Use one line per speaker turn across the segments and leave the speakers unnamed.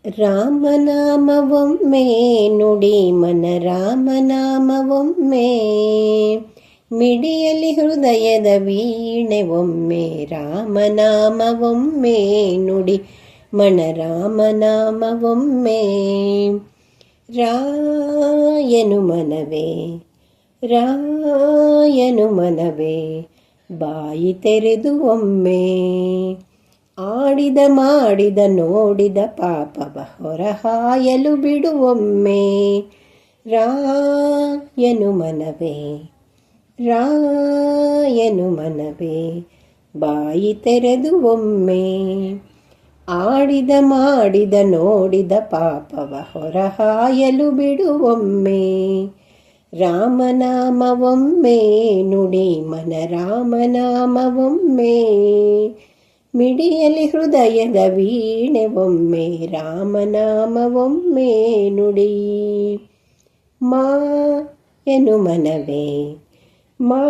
ರಾಮನಾಮವೊಮ್ಮೆ ನುಡಿ ಮನ ರಾಮನಾಮವೊಮ್ಮೆ ಮಿಡಿಯಲಿ ಹೃದಯದ ವೀಣೆ ಒಮ್ಮೆ ರಾಮನಾಮವೊಮ್ಮೆ ನುಡಿ ಮನ ರಾಮನಾಮವೊಮ್ಮೆ ರಾಯನು ಮನವೇ ರಾಯನು ಮನವೇ ಬಾಯಿ ತೆರೆದು ಒಮ್ಮೆ ಆಡಿದ ಮಾಡಿದ ನೋಡಿದ ಪಾಪವ ಹೊರಹಾಯಲು ಬಿಡುವೊಮ್ಮೆ ರಾಯನು ಮನವೇ ರಾಯನು ಮನವೇ ಬಾಯಿ ತೆರೆದು ಒಮ್ಮೆ ಆಡಿದ ಮಾಡಿದ ನೋಡಿದ ಪಾಪವ ಹೊರಹಾಯಲು ಬಿಡುವೊಮ್ಮೆ ರಾಮನಾಮವೊಮ್ಮೆ ನುಡಿ ಮನ ರಾಮನಾಮವೊಮ್ಮೆ ಮಿಡಿಯಲಿ ಹೃದಯದ ವೀಣೆ ಒಮ್ಮೆ ರಾಮನಾಮವೊಮ್ಮೆ ನುಡಿ ಮಾ ಎನು ಮನವೇ ಮಾ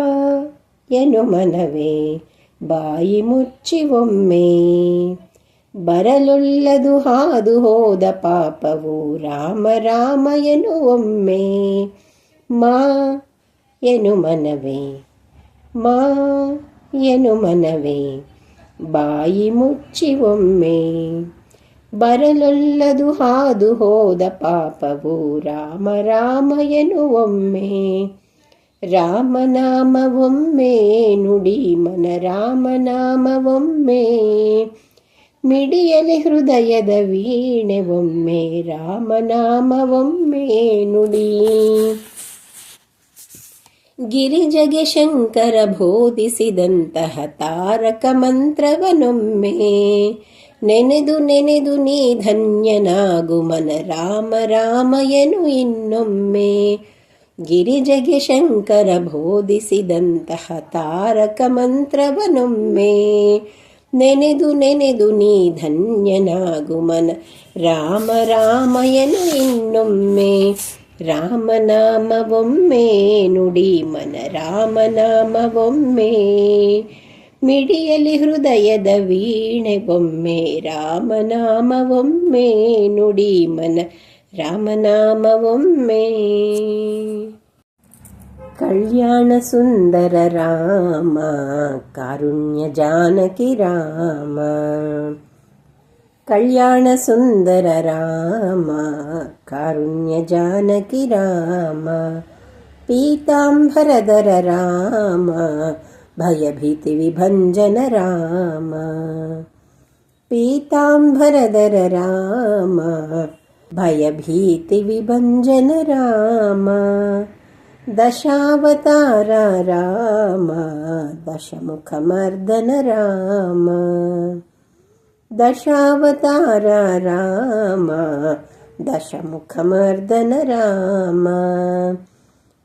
ಎನು ಮನವೇ ಬಾಯಿ ಮುಚ್ಚಿ ಒಮ್ಮೆ ಬರಲೊಲ್ಲದು ಹಾದು ಹೋದ ಪಾಪವು ರಾಮ ರಾಮ ಎನ್ನುವೊಮ್ಮೆ ಮಾ ಎನು ಮನವೇ ಮಾ ಎನು ಮನವೇ ಬಾಯಿ ಮುಚ್ಚಿ ಒಮ್ಮೆ ಬರಲೊಲ್ಲದು ಹಾದು ಹೋದ ಪಾಪವು ರಾಮ ರಾಮ ಎನ್ನುವೊಮ್ಮೆ ರಾಮನಾಮವೊಮ್ಮೆ ನುಡಿ ಮನ ರಾಮನಾಮವೊಮ್ಮೆ ಮಿಡಿಯಲಿ ಹೃದಯದ ವೀಣೆ ಒಮ್ಮೆ ರಾಮನಾಮವೊಮ್ಮೆ ನುಡಿ ಗಿರಿಜಗೆ ಶಂಕರ ಬೋಧಿಸಿದಂತಹ ತಾರಕ ಮಂತ್ರವನೊಮ್ಮೆ ನೆನೆದು ನೆನೆದು ನೀ ಧನ್ಯನಾಗು ಮನ ರಾಮ ರಾಮ ಎನು ಇನ್ನೊಮ್ಮೆ ಗಿರಿಜಗೆ ಶಂಕರ ಬೋಧಿಸಿದಂತಹ ತಾರಕ ಮಂತ್ರವನೊಮ್ಮೆ ನೆನೆದು ನೆನೆದು ನೀ ಧನ್ಯನಾಗು ಮನ ರಾಮ ರಾಮ ಎನು ಇನ್ನೊಮ್ಮೆ ರಾಮನಾಮವೊಮ್ಮೆ ನುಡಿ ಮನ ರಾಮನಾಮವೊಮ್ಮೆ ಮಿಡಿಯಲಿ ಹೃದಯದ ವೀಣೆ ಒಮ್ಮೆ ರಾಮನಾಮವೊಮ್ಮೆ ನುಡಿ ಮನ ರಾಮನಾಮವೊಮ್ಮೆ ಕಲ್ಯಾಣ ಸುಂದರ ರಾಮ ಕಾರುಣ್ಯ ಜಾನಕಿ ರಾಮ ಕಲ್ಯಾಣ ಸುಂದರ ರಾಮ ಕಾರುಣ್ಯ ಜಾನಕಿ ರಾಮ ಪೀತಾಂಬರಧರ ರಾಮ ಭಯಭೀತಿ ವಿಭಂಜನ ರಾಮ ಪೀತಾಂಬರಧರ ರಾಮ ಭಯಭೀತಿ ವಿಭಂಜನ ರಾಮ ದಶಾವತಾರ ರಾಮ ದಶಮುಖಮರ್ದನ ರಾಮ ದಶಾವತಾರ ರಾಮ ದಶಮುಖಮರ್ದನ ರಾಮ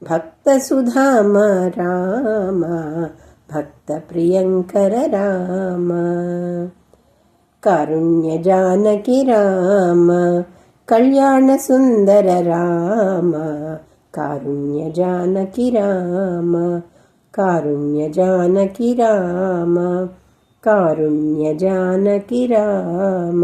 ಭಕ್ತ ಸುಧಾಮ ರಾಮ ಭಕ್ತ ಪ್ರಿಯಂಕರ ರಾಮ ಕಾರುಣ್ಯ ಜಾನಕಿ ರಾಮ ಕಲ್ಯಾಣ ಸುಂದರ ರಾಮ ಕಾರುಣ್ಯ ಜಾನಕಿ ರಾಮ ಕಾರುಣ್ಯ ಜಾನಕಿ ರಾಮ ಕಾರುಣ್ಯ ಜಾನಕಿ ರಾಮ